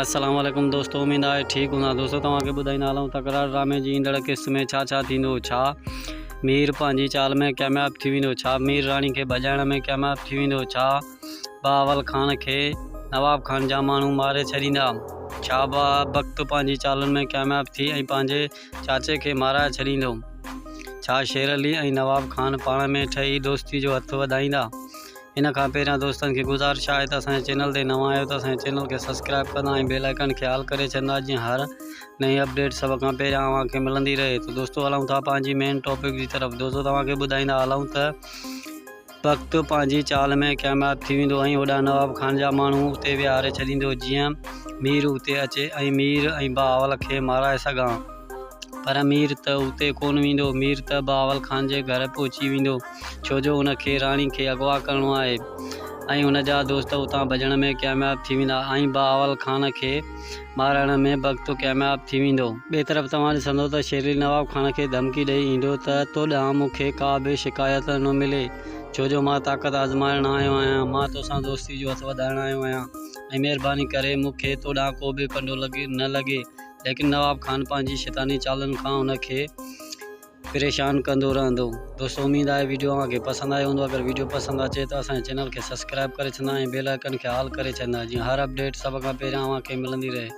अस्सलाम वालेकुम दोस्तों, उम्मीद आहे ठीक हूंदा। दोस्तों तव्हांखे ॿुधाईंदा हलूं तकरार ड्रामे जी ईंदड़ क़िस्त में छा थींदो। छा मीर पंहिंजी चाल में कामयाब थी वेंदो? छा मीर राणी खे भॼाइण में कामयाब थी वेंदो? छा बावल खान खे नवाब खान जा माण्हू मारे छॾींदा? छा बख़्त पंहिंजी चालुनि में कामयाब थी ऐं पंहिंजे चाचे खे माराए छॾींदो? छा शेर अली ऐं नवाब खान पाण में ठही दोस्ती जो हथ वधाईंदा? इन खां पहिरियां दोस्तनि खे गुज़ारिश आहे त असांजे चैनल ते नवां आहियो त असांजे चैनल खे सब्सक्राइब कंदा ऐं बेल आइकन खे ऑल करे छॾंदा, जीअं हर नई अपडेट सभ खां पहिरियां अव्हांखे मिलंदी रहे। तो दोस्तों हलूं था पंहिंजी मेन टॉपिक जी तरफ़। दोस्तों तव्हांखे ॿुधाईंदा हलूं त वक़्त पंहिंजी चाल में कामयाब थी वेंदो ऐं होॾां नवाब खान जा माण्हू उते विहारे छॾींदो, जीअं मीर उते अचे ऐं मीर ऐं बावल खे माराए सघां। पर मीर त उते कोन वेंदो। मीर त बावल खान जे घर पहुची वेंदो, छो जो उनखे राणी खे अगवा करिणो आहे ऐं हुन जा दोस्त उतां भॼण में कामयाब थी वेंदा ऐं बावल खान खे मारण में वक़्त कामयाब थी वेंदो। ॿिए तरफ़ तव्हां ॾिसंदो त शेर नवाब खान खे धमकी ॾेई ईंदो त तोॾां मूंखे का बि शिकायत न मिले, छो जो मां ताक़त आज़माइण आयो आहियां। मां तोसां दोस्ती जो हथ वधाइण आयो आहियां ऐं महिरबानी करे मूंखे तोॾां को बि कंडो न लॻे। लेकिन नवाब खान पंहिंजी शैतानी चालुनि खां उनखे परेशान कंदो रहंदो। दोस्तों उम्मीद आहे वीडियो तव्हांखे पसंदि आयो हूंदो। अगरि वीडियो पसंदि अचे त असांजे चैनल खे सब्सक्राइब करे छॾंदा ऐं बेल आइकन खे ऑल करे छॾंदा, जीअं हर अपडेट सभ खां पहिरियां तव्हांखे मिलंदी रहे।